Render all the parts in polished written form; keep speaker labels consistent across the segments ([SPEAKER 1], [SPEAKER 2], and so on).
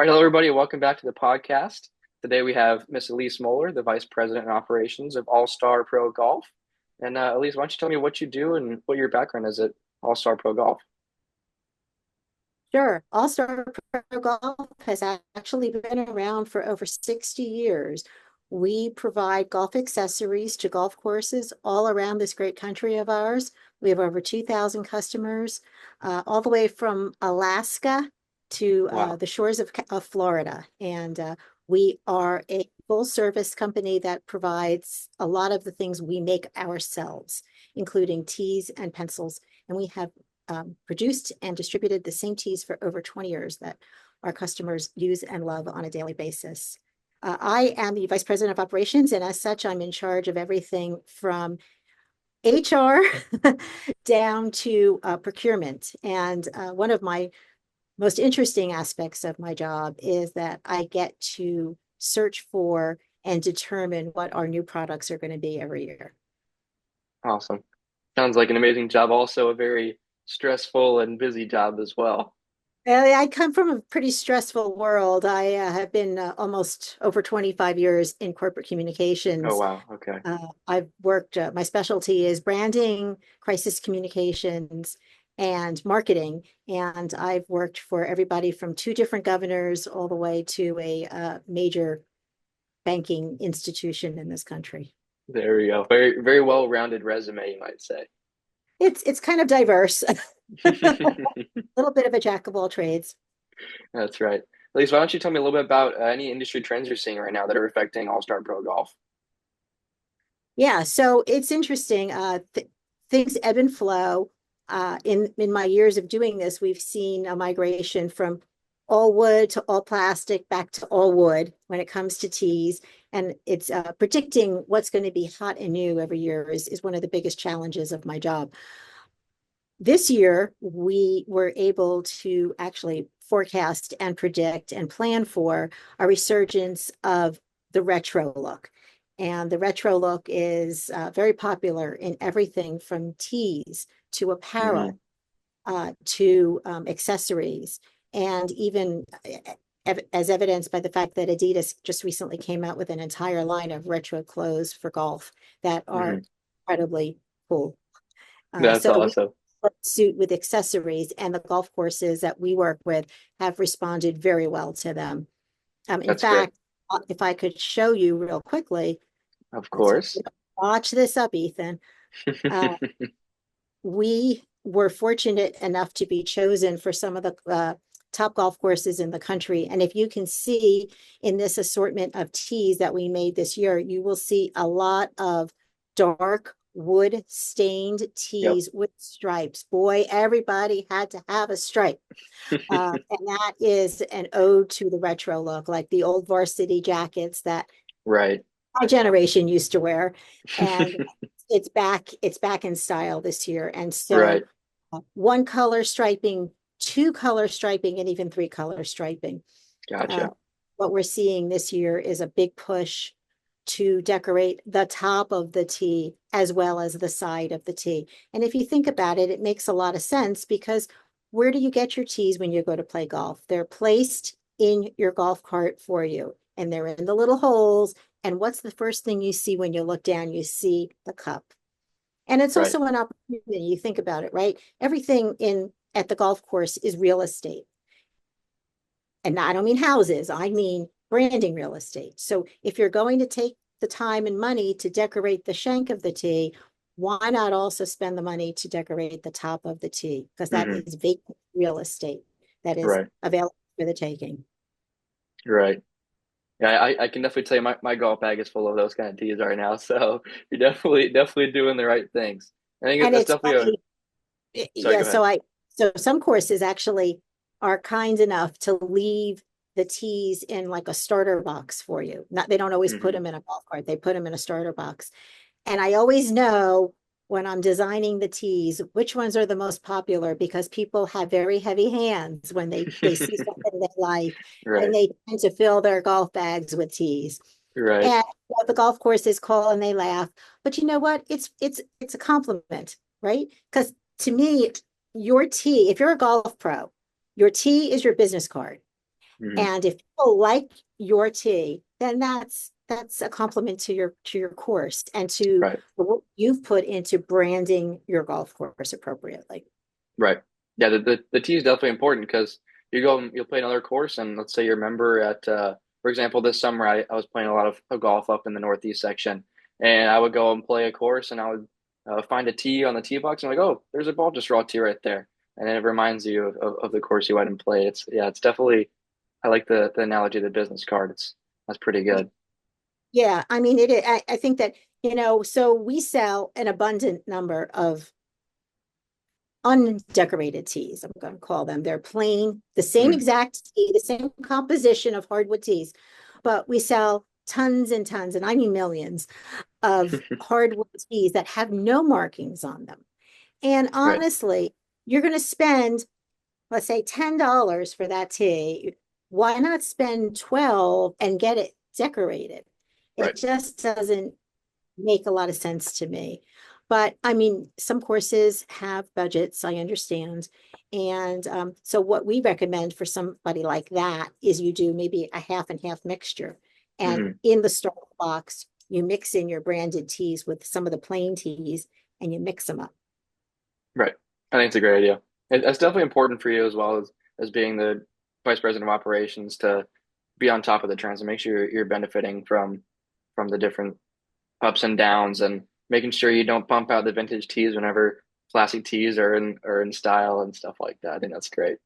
[SPEAKER 1] All right, hello everybody, and welcome back to the podcast. Today we have Miss Elyse Mohler, the Vice President in Operations of All Star Pro Golf. And Elyse, why don't you tell me what you do and what your background is at All Star Pro Golf?
[SPEAKER 2] Sure. All-Star Pro Golf has actually been around for over 60 years. We provide golf accessories to golf courses all around this great country of ours. We have over 2,000 customers, all the way from Alaska to
[SPEAKER 1] Wow,
[SPEAKER 2] the shores of Florida. And we are a full service company that provides a lot of the things we make ourselves, including tees and pencils. And we have produced and distributed the same teas for over 20 years that our customers use and love on a daily basis. I am the Vice President of Operations, and as such, I'm in charge of everything from HR down to procurement. And one of my most interesting aspects of my job is that I get to search for and determine what our new products are going to be every year.
[SPEAKER 1] awesome. Sounds like an amazing job. Also, a very stressful and busy job as well.
[SPEAKER 2] I come from a pretty stressful world. I have been almost over 25 years in corporate
[SPEAKER 1] Oh,
[SPEAKER 2] communications.
[SPEAKER 1] wow. Okay.
[SPEAKER 2] I've worked, my specialty is branding, crisis communications, and marketing. And I've worked for everybody from two different governors all the way to a major banking institution in this country.
[SPEAKER 1] There we go. Very, very well-rounded resume, you might say.
[SPEAKER 2] It's kind of diverse, a little bit of a jack of all trades.
[SPEAKER 1] That's right. Elyse, why don't you tell me a little bit about any industry trends you're seeing right now that are affecting All Star Pro Golf?
[SPEAKER 2] Yeah, so it's interesting. Things ebb and flow. In my years of doing this, we've seen a migration from all wood to all plastic back to all wood when it comes to teas. And it's predicting what's going to be hot and new every year is one of the biggest challenges of my job. This year, we were able to actually forecast and predict and plan for a resurgence of the retro look. And the retro look is very popular in everything from tees to
[SPEAKER 1] Hmm.
[SPEAKER 2] apparel to accessories, and even as evidenced by the fact that Adidas just recently came out with an entire line of retro clothes for golf that are
[SPEAKER 1] Hmm.
[SPEAKER 2] incredibly cool.
[SPEAKER 1] That's
[SPEAKER 2] So we
[SPEAKER 1] awesome.
[SPEAKER 2] suit with accessories, and the golf courses that we work with have responded very well to them. In
[SPEAKER 1] That's great.
[SPEAKER 2] fact, if I could show you real quickly,
[SPEAKER 1] Of
[SPEAKER 2] let's
[SPEAKER 1] course.
[SPEAKER 2] watch this up, Ethan. Uh, we were fortunate enough to be chosen for some of the top golf courses in the country. And if you can see in this assortment of tees that we made this year, you will see a lot of dark wood stained
[SPEAKER 1] Yep.
[SPEAKER 2] tees with stripes. Boy, everybody had to have a stripe. And that is an ode to the retro look, like the old varsity jackets that
[SPEAKER 1] Right.
[SPEAKER 2] my generation used to wear. And it's back in style this year. And so
[SPEAKER 1] Right.
[SPEAKER 2] one color striping, two color striping, and even three color striping. Uh,
[SPEAKER 1] Gotcha.
[SPEAKER 2] what we're seeing this year is a big push to decorate the top of the tee as well as the side of the tee. And if you think about it, it makes a lot of sense because where do you get your tees when you go to play golf? They're placed in your golf cart for you, and they're in the little holes. And what's the first thing you see when you look down? You see the cup. And it's
[SPEAKER 1] Right.
[SPEAKER 2] also an opportunity. You think about it, right? Everything in at the golf course is real estate. And I don't mean houses, I mean branding real estate. So if you're going to take the time and money to decorate the shank of the tee, why not also spend the money to decorate the top of the tee? Because that
[SPEAKER 1] Hmm.
[SPEAKER 2] is vacant real estate that is
[SPEAKER 1] Right.
[SPEAKER 2] available for the taking.
[SPEAKER 1] Right. Yeah, I can definitely tell you my golf bag is full of those kind of teas right now. So you're definitely doing the right things. I think
[SPEAKER 2] And
[SPEAKER 1] that's
[SPEAKER 2] it's
[SPEAKER 1] definitely a,
[SPEAKER 2] funny,
[SPEAKER 1] sorry,
[SPEAKER 2] yeah,
[SPEAKER 1] go ahead.
[SPEAKER 2] so some courses actually are kind enough to leave the tees in like a starter box for you. Not they don't always put
[SPEAKER 1] Hmm.
[SPEAKER 2] them in a golf cart, they put them in a starter box. And I always know when I'm designing the tees which ones are the most popular because people have very heavy hands when they see something they like, and
[SPEAKER 1] Right.
[SPEAKER 2] they tend to fill their golf bags with tees.
[SPEAKER 1] Right.
[SPEAKER 2] And the golf courses call and they laugh. But you know what? It's a compliment, right? Because to me, your tee, if you're a golf pro, your tee is your business card.
[SPEAKER 1] Hmm.
[SPEAKER 2] And if people like your tee, then that's a compliment to your course and to
[SPEAKER 1] Right.
[SPEAKER 2] what you've put into branding your golf course appropriately.
[SPEAKER 1] Right. Yeah, the tee is definitely important because you go and you'll play another course, and let's say you're a member at, for example, this summer I was playing a lot of golf up in the Northeast section, and I would go and play a course, and I would find a tee on the tee box, and I'm like, oh, there's a ball just raw tee right there, and then it reminds you of the course you went and played. It's yeah, it's definitely I like the analogy of the business card. It's that's pretty good.
[SPEAKER 2] Yeah, I mean I think that, so we sell an abundant number of undecorated teas, I'm going to call them. They're plain, the same
[SPEAKER 1] Mm,
[SPEAKER 2] exact tea, the same composition of hardwood teas, but we sell tons and tons, and I mean millions, of hardwood teas that have no markings on them. And
[SPEAKER 1] right.
[SPEAKER 2] honestly, you're going to spend, let's say, $10 for that tea. Why not spend 12 and get it decorated? It
[SPEAKER 1] Right.
[SPEAKER 2] just doesn't make a lot of sense to me. But I mean, some courses have budgets, I understand. And so, what we recommend for somebody like that is you do maybe a half and half mixture. And
[SPEAKER 1] Hmm.
[SPEAKER 2] in the starter box, you mix in your branded teas with some of the plain teas and you mix them up.
[SPEAKER 1] Right. I think it's a great idea. It's definitely important for you as well as being the vice president of operations to be on top of the trends and make sure you're benefiting from the different ups and downs and making sure you don't pump out the vintage teas whenever classic teas are in style and stuff like that. I think that's great.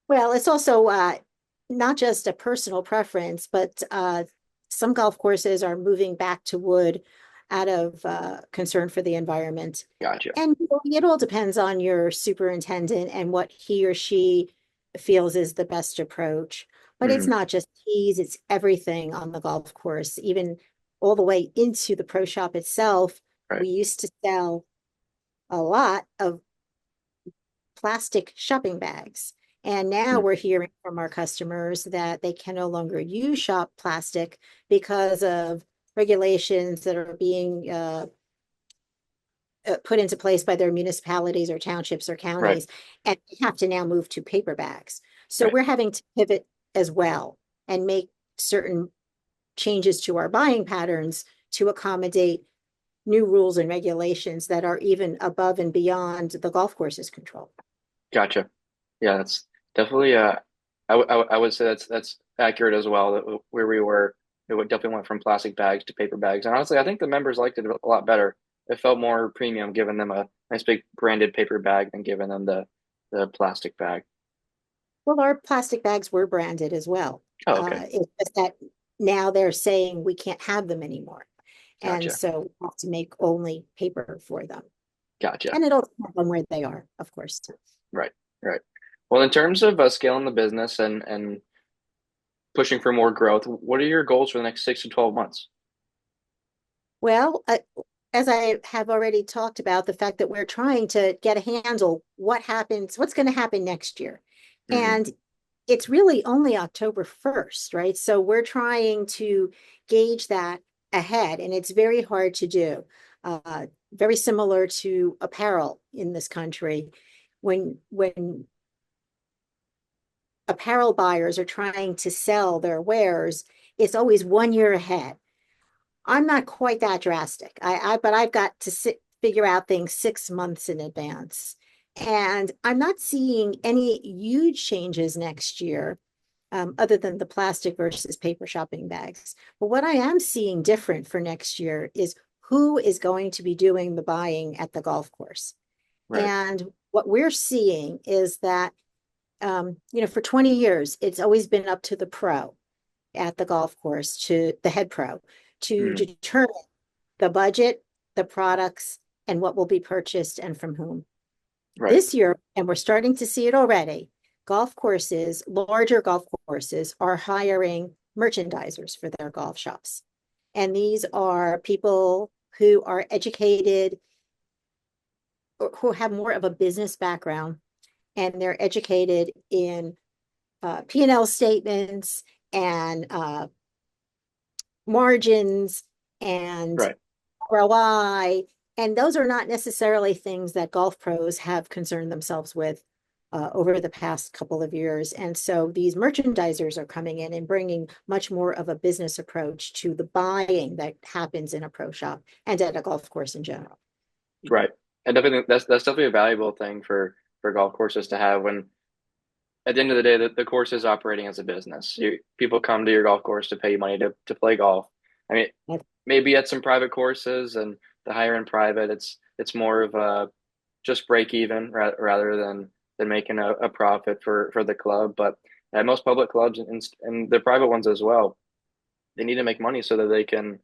[SPEAKER 2] Well, it's also not just a personal preference, but some golf courses are moving back to wood out of concern for the environment.
[SPEAKER 1] Gotcha.
[SPEAKER 2] And it all depends on your superintendent and what he or she feels is the best approach. But it's
[SPEAKER 1] Hmm.
[SPEAKER 2] not just tees, it's everything on the golf course, even all the way into the pro shop itself.
[SPEAKER 1] Right.
[SPEAKER 2] We used to sell a lot of plastic shopping bags. And now
[SPEAKER 1] Mm.
[SPEAKER 2] we're hearing from our customers that they can no longer use shop plastic because of regulations that are being put into place by their municipalities or townships or
[SPEAKER 1] Right.
[SPEAKER 2] counties, and they have to now move to paper bags. So
[SPEAKER 1] Right.
[SPEAKER 2] we're having to pivot as well and make certain changes to our buying patterns to accommodate new rules and regulations that are even above and beyond the golf course's control.
[SPEAKER 1] Gotcha. Yeah, that's definitely I would say that's accurate as well. That where we were, it would definitely went from plastic bags to paper bags. And honestly, I think the members liked it a lot better. It felt more premium giving them a nice big branded paper bag than giving them the plastic bag.
[SPEAKER 2] Well, our plastic bags were branded as well.
[SPEAKER 1] Oh, okay.
[SPEAKER 2] It's just that now they're saying we can't have them anymore. And
[SPEAKER 1] Gotcha.
[SPEAKER 2] so we have to make only paper for them.
[SPEAKER 1] Gotcha.
[SPEAKER 2] And it'll depend on where they are, of course.
[SPEAKER 1] Right. Right. Well, in terms of scaling the business and pushing for more growth, what are your goals for the next 6 to 12 months?
[SPEAKER 2] Well, as I have already talked about, the fact that we're trying to get a handle what happens, what's going to happen next year.
[SPEAKER 1] Hmm.
[SPEAKER 2] And it's really only October 1st, right? So we're trying to gauge that ahead, and it's very hard to do. Very similar to apparel in this country. When apparel buyers are trying to sell their wares, it's always 1 year ahead. I'm not quite that drastic. But I've got to figure out things 6 months in advance. And I'm not seeing any huge changes next year, other than the plastic versus paper shopping bags. But what I am seeing different for next year is who is going to be doing the buying at the golf course.
[SPEAKER 1] Right.
[SPEAKER 2] And what we're seeing is that, for 20 years, it's always been up to the pro at the golf course, to the head pro, to
[SPEAKER 1] Hmm.
[SPEAKER 2] determine the budget, the products, and what will be purchased and from whom.
[SPEAKER 1] Right.
[SPEAKER 2] This year, and we're starting to see it already, golf courses, larger golf courses, are hiring merchandisers for their golf shops. And these are people who are educated or who have more of a business background, and they're educated in P&L statements and margins and
[SPEAKER 1] Right.
[SPEAKER 2] ROI. And those are not necessarily things that golf pros have concerned themselves with over the past couple of years. And so these merchandisers are coming in and bringing much more of a business approach to the buying that happens in a pro shop and at a golf course in general.
[SPEAKER 1] Right. And definitely that's definitely a valuable thing for golf courses to have when at the end of the day the course is operating as a business. People come to your golf course to pay you money to play golf. I mean, maybe at some private courses and the higher end private, it's more of a just break even rather than making a profit for the club. But at most public clubs and the private ones as well, they need to make money so that they can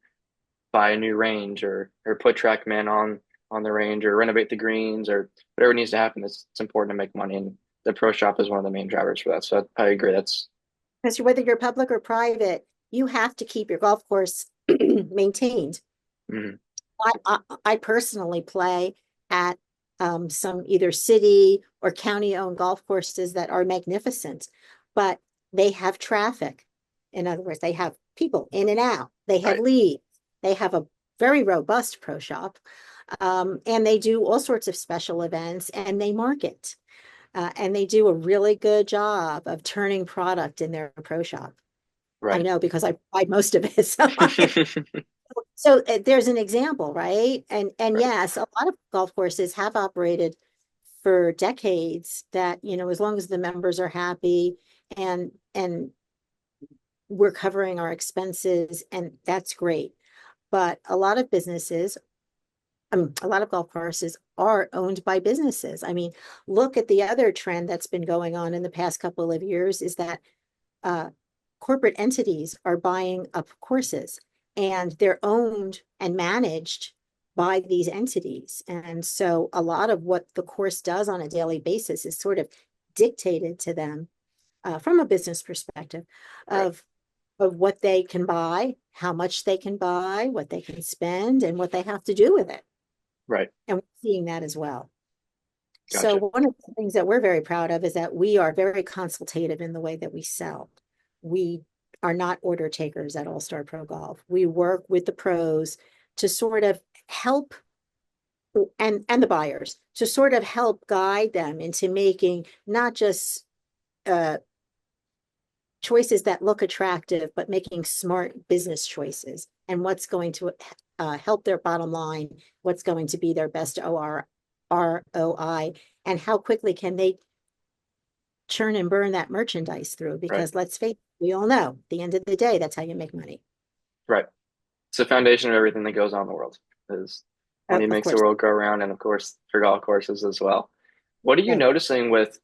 [SPEAKER 1] buy a new range or put TrackMan on the range or renovate the greens or whatever needs to happen. It's important to make money, and the pro shop is one of the main drivers for that. So I agree. That's
[SPEAKER 2] Because whether you're public or private, you have to keep your golf course maintained.
[SPEAKER 1] mhm,
[SPEAKER 2] I personally play at some either city or county owned golf courses that are magnificent, but they have traffic. In other words, they have people in and out, they have
[SPEAKER 1] right,
[SPEAKER 2] leads, they have a very robust pro shop, and they do all sorts of special events and they market. And they do a really good job of turning product in their pro shop. I
[SPEAKER 1] right.
[SPEAKER 2] know because I tried most of it. So there's an example, right? And
[SPEAKER 1] Right,
[SPEAKER 2] yes, a lot of golf courses have operated for decades that, as long as the members are happy and we're covering our expenses, and that's great. But a lot of businesses, a lot of golf courses are owned by businesses. I mean, look at the other trend that's been going on in the past couple of years is that uh, corporate entities are buying up courses and they're owned and managed by these entities. And so a lot of what the course does on a daily basis is sort of dictated to them from a business perspective
[SPEAKER 1] right,
[SPEAKER 2] of what they can buy, how much they can buy, what they can spend, and what they have to do with it.
[SPEAKER 1] right.
[SPEAKER 2] And we're seeing that as well. So
[SPEAKER 1] Gotcha.
[SPEAKER 2] one of the things that we're very proud of is that we are very consultative in the way that we sell. We are not order takers at All Star Pro Golf. We work with the pros to sort of help and the buyers to sort of help guide them into making not just uh, choices that look attractive, but making smart business choices and what's going to help their bottom line, what's going to be their best ROI, and how quickly can they churn and burn that merchandise through.
[SPEAKER 1] Right,
[SPEAKER 2] Because let's face it, we all know at the end of the day, that's how you make money.
[SPEAKER 1] right. It's the foundation of everything that goes on in the world. Is money
[SPEAKER 2] Of
[SPEAKER 1] makes the
[SPEAKER 2] course.
[SPEAKER 1] world go around, and of course for golf courses as well. What are you
[SPEAKER 2] Right.
[SPEAKER 1] noticing with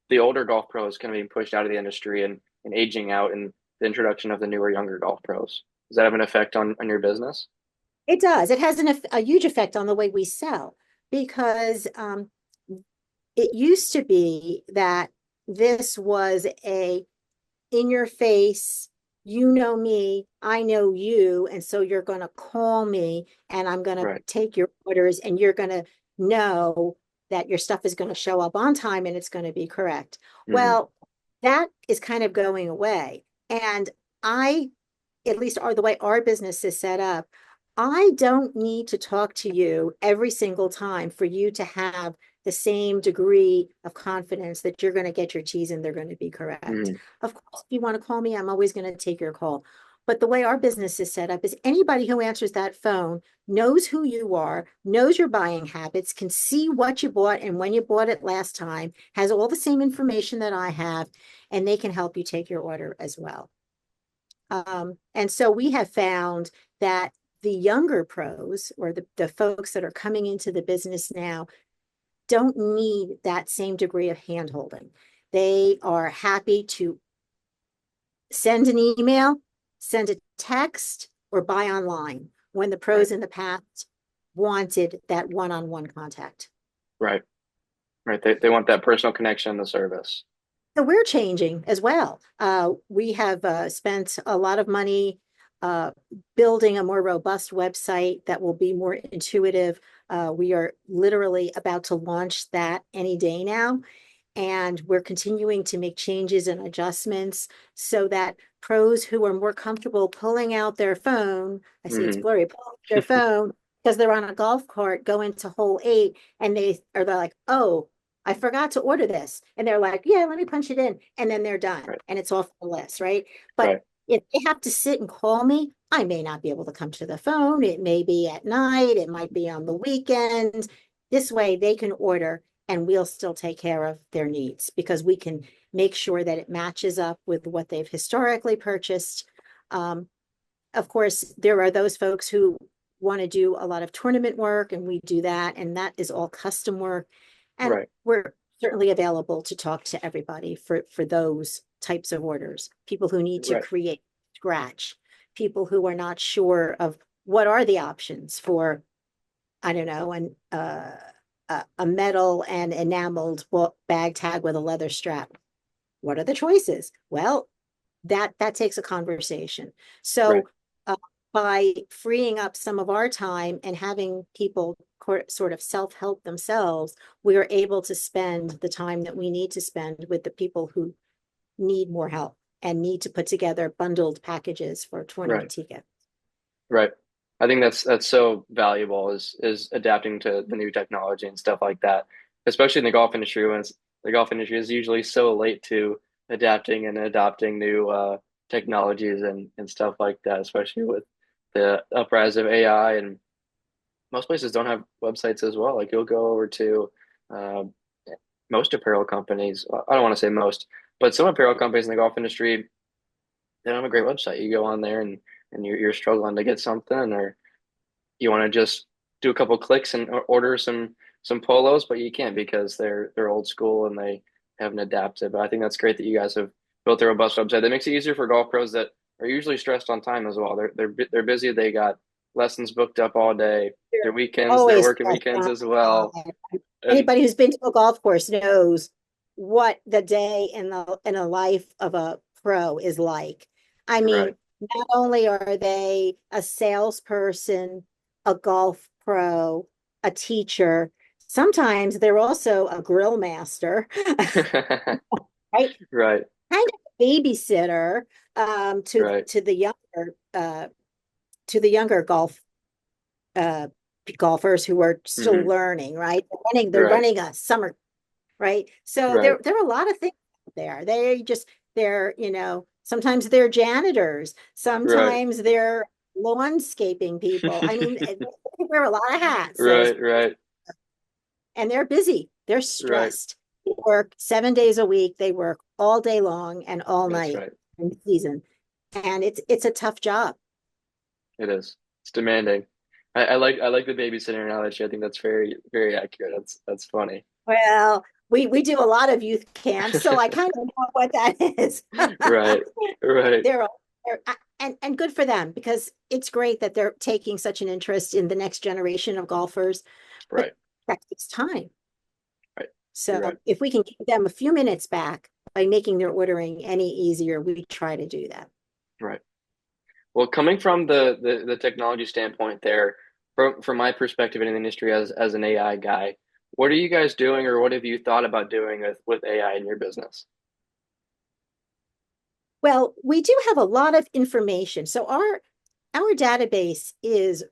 [SPEAKER 1] the older golf pros kind of being pushed out of the industry and aging out and the introduction of the newer, younger golf pros? Does that have an effect on your business?
[SPEAKER 2] It does. It has a huge effect on the way we sell because it used to be that this was a in your face, you know me, I know you, and so you're going to call me and I'm going to
[SPEAKER 1] Right.
[SPEAKER 2] take your orders and you're going to know that your stuff is going to show up on time and it's going to be correct.
[SPEAKER 1] Hmm.
[SPEAKER 2] Well, that is kind of going away. And I, at least are the way our business is set up, I don't need to talk to you every single time for you to have the same degree of confidence that you're going to get your T's and they're going to be correct.
[SPEAKER 1] Hmm.
[SPEAKER 2] Of course, if you want to call me, I'm always going to take your call. But the way our business is set up is anybody who answers that phone knows who you are, knows your buying habits, can see what you bought and when you bought it last time, has all the same information that I have, and they can help you take your order as well. And so we have found that the younger pros or the folks that are coming into the business now don't need that same degree of handholding. They are happy to send an email, send a text, or buy online when the
[SPEAKER 1] Right.
[SPEAKER 2] pros in the past wanted that one-on-one contact.
[SPEAKER 1] Right. Right. They want that personal connection, the service.
[SPEAKER 2] So we're changing as well. We have spent a lot of money uh, building a more robust website that will be more intuitive. We are literally about to launch that any day now. And we're continuing to make changes and adjustments so that pros who are more comfortable pulling out their phone, I see it's
[SPEAKER 1] Hmm.
[SPEAKER 2] blurry, pull out their phone because they're on a golf cart, go into hole 8, and they're like, oh, I forgot to order this. And they're like, yeah, let me punch it in. And then they're done.
[SPEAKER 1] Right.
[SPEAKER 2] And it's off the list, right? But
[SPEAKER 1] Right.
[SPEAKER 2] if they have to sit and call me, I may not be able to come to the phone. It may be at night, it might be on the weekend. This way they can order and we'll still take care of their needs because we can make sure that it matches up with what they've historically purchased. Um, of course, there are those folks who want to do a lot of tournament work, and we do that, and that is all custom work. And
[SPEAKER 1] Right.
[SPEAKER 2] we're certainly available to talk to everybody for those types of orders. People who need to
[SPEAKER 1] Right.
[SPEAKER 2] create scratch, people who are not sure of what are the options for, I don't know, a metal and enameled bag tag with a leather strap. What are the choices? Well, that takes a conversation.
[SPEAKER 1] Right.
[SPEAKER 2] So by freeing up some of our time and having people sort of self-help themselves, we are able to spend the time that we need to spend with the people who need more help and need to put together bundled packages for
[SPEAKER 1] Right.
[SPEAKER 2] tournament tickets.
[SPEAKER 1] Right. I think that's so valuable is adapting to the new technology and stuff like that, especially in the golf industry when the golf industry is usually so late to adapting and adopting new technologies and stuff like that, especially with the uprise of AI and most places don't have websites as well. Like you'll go over to uh, most apparel companies. I don't want to say most, but some apparel companies in the golf industry they don't have a great website. You go on there and you're struggling to get something, or you want to just do a couple clicks and order some polos, but you can't because they're old school and they haven't adapted. But I think that's great that you guys have built a robust website that makes it easier for golf pros that are usually stressed on time as well. They're busy. They got lessons booked up all day. Their
[SPEAKER 2] They're
[SPEAKER 1] weekends, they're
[SPEAKER 2] always
[SPEAKER 1] working weekends
[SPEAKER 2] on
[SPEAKER 1] as well.
[SPEAKER 2] time.
[SPEAKER 1] And
[SPEAKER 2] Anybody who's been to a golf course knows what the day in a life of a pro is like. I
[SPEAKER 1] right.
[SPEAKER 2] mean, not only are they a salesperson, a golf pro, a teacher, sometimes they're also a grill master, right?
[SPEAKER 1] Right.
[SPEAKER 2] Kind of a babysitter
[SPEAKER 1] Right.
[SPEAKER 2] uh, to the younger uh, golfers who are still
[SPEAKER 1] Hmm.
[SPEAKER 2] learning, right? They're
[SPEAKER 1] Right.
[SPEAKER 2] running a summer, right? So
[SPEAKER 1] Right.
[SPEAKER 2] there are a lot of things out there. They're, sometimes they're janitors,
[SPEAKER 1] Right.
[SPEAKER 2] sometimes they're lawnscaping people. I mean, they wear a lot of hats,
[SPEAKER 1] Right. Right.
[SPEAKER 2] and they're busy. They're
[SPEAKER 1] Right.
[SPEAKER 2] stressed. They work 7 days a week. They work all day long and all
[SPEAKER 1] That's
[SPEAKER 2] night
[SPEAKER 1] right.
[SPEAKER 2] in the season. And it's a tough job.
[SPEAKER 1] It is. It's demanding. I like the babysitter analogy. I think that's very, very accurate. That's funny.
[SPEAKER 2] Well, we do a lot of youth camps, so I kind of know what that is.
[SPEAKER 1] Right. Right.
[SPEAKER 2] They're, they're and good for them because it's great that they're taking such an interest in the next generation of golfers, but
[SPEAKER 1] Right.
[SPEAKER 2] that takes time.
[SPEAKER 1] Right. You're right.
[SPEAKER 2] So if we can give them a few minutes back by making their ordering any easier, we try to do that.
[SPEAKER 1] Right. Well, coming from the technology standpoint there, from my perspective in the industry as an AI guy, what are you guys doing or what have you thought about doing with AI in your business?
[SPEAKER 2] Well, we do have a lot of information. So our database is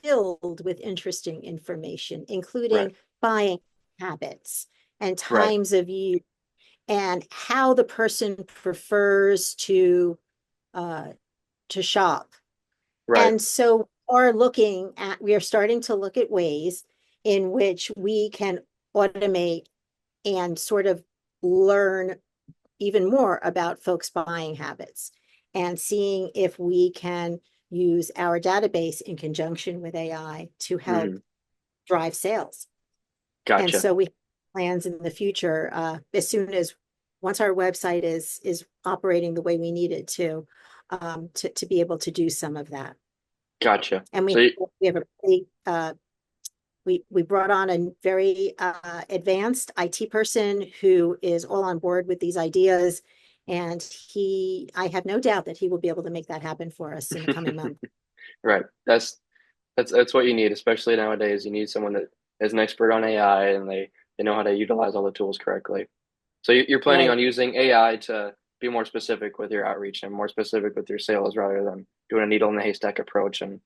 [SPEAKER 2] filled with interesting information,
[SPEAKER 1] Right.
[SPEAKER 2] including buying habits and
[SPEAKER 1] Right.
[SPEAKER 2] times of use and how the person prefers uh, to shop.
[SPEAKER 1] Right.
[SPEAKER 2] And so we are starting to look at ways in which we can automate and sort of learn even more about folks' buying habits and seeing if we can use our database in conjunction with AI to help
[SPEAKER 1] Hmm.
[SPEAKER 2] drive sales. And
[SPEAKER 1] Gotcha.
[SPEAKER 2] so we have plans in the future as soon as once our website is operating the way we need it to be able to do some of that.
[SPEAKER 1] Gotcha.
[SPEAKER 2] And
[SPEAKER 1] So you,
[SPEAKER 2] we have a pretty we brought on a very advanced IT person who is all on board with these ideas. And I have no doubt that he will be able to make that happen for us in the coming months.
[SPEAKER 1] right. That's what you need, especially nowadays. You need someone that is an expert on AI and they know how to utilize all the tools correctly. So you're planning
[SPEAKER 2] Right.
[SPEAKER 1] on using AI to be more specific with your outreach and more specific with your sales rather than doing a needle in the haystack approach and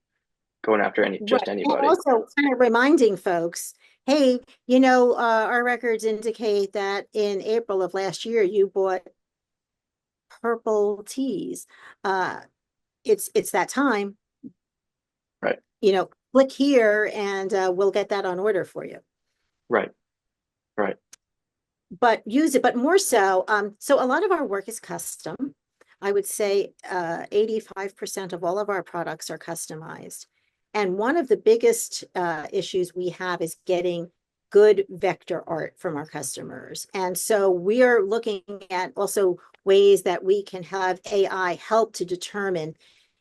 [SPEAKER 1] going after
[SPEAKER 2] Right.
[SPEAKER 1] just
[SPEAKER 2] And
[SPEAKER 1] anybody.
[SPEAKER 2] also kind of reminding folks Hey, our records indicate that in April of last year, you bought purple teas. Uh, it's that time,
[SPEAKER 1] Right.
[SPEAKER 2] click here and we'll get that on order for you.
[SPEAKER 1] Right. Right.
[SPEAKER 2] But use it, but more so. So a lot of our work is custom. I would say 85% of all of our products are customized. And one of the biggest issues we have is getting good vector art from our customers. And so we are looking at also ways that we can have AI help to determine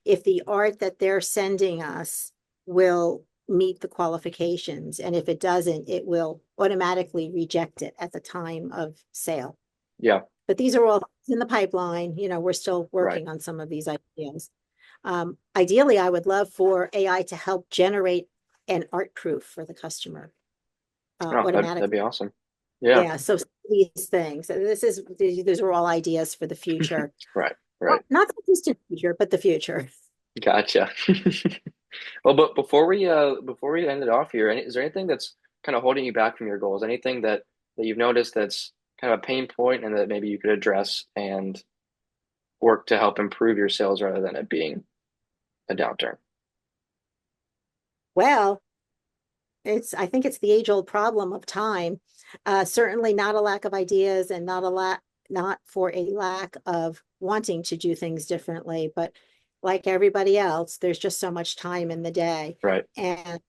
[SPEAKER 2] if the art that they're sending us will meet the qualifications. And if it doesn't, it will automatically reject it at the time of sale.
[SPEAKER 1] Yeah.
[SPEAKER 2] But these are all in the pipeline. We're still
[SPEAKER 1] Right.
[SPEAKER 2] working on some of these ideas. Ideally, I would love for AI to help generate an art proof for the customer
[SPEAKER 1] Oh, that'd
[SPEAKER 2] automatically.
[SPEAKER 1] be awesome. Yeah.
[SPEAKER 2] Yeah, so these things. These are all ideas for the future.
[SPEAKER 1] Right.
[SPEAKER 2] Well,
[SPEAKER 1] Right.
[SPEAKER 2] not the distant future, but the future.
[SPEAKER 1] Gotcha. Well, but before we end it off here, is there anything that's kind of holding you back from your goals? Anything that you've noticed that's kind of a pain point and that maybe you could address and work to help improve your sales rather than it being a downturn?
[SPEAKER 2] Well, I think it's the age old problem of time. Certainly not a lack of ideas and not for a lack of wanting to do things differently, but like everybody else, there's just so much time in the day.
[SPEAKER 1] Right.
[SPEAKER 2] And,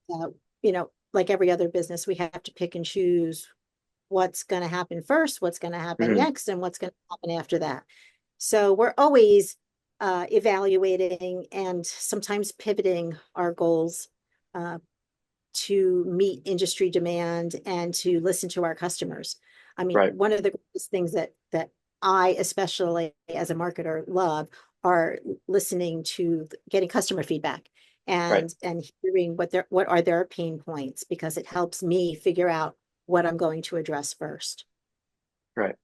[SPEAKER 2] like every other business, we have to pick and choose what's going to happen first, what's going to happen
[SPEAKER 1] Hmm.
[SPEAKER 2] next, and what's going to happen after that. So we're always evaluating and sometimes pivoting our goals uh, to meet industry demand and to listen to our customers. I mean,
[SPEAKER 1] Right.
[SPEAKER 2] one of the greatest things that I, especially as a marketer, love are listening to getting customer feedback
[SPEAKER 1] Right.
[SPEAKER 2] and hearing what are their pain points because it helps me figure out what I'm going to address first.
[SPEAKER 1] Right.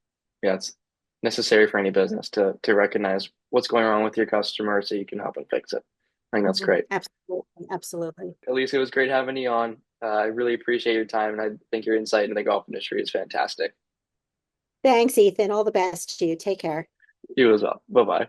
[SPEAKER 1] Yeah, it's necessary for any business to recognize what's going wrong with your customer so you can help and fix it. I think that's
[SPEAKER 2] Mhm.
[SPEAKER 1] great.
[SPEAKER 2] Absolutely, absolutely.
[SPEAKER 1] Elyse, it was great having you on. I really appreciate your time, and I think your insight into the golf industry is fantastic.
[SPEAKER 2] Thanks, Ethan. All the best to you. Take care.
[SPEAKER 1] You as well. Bye bye.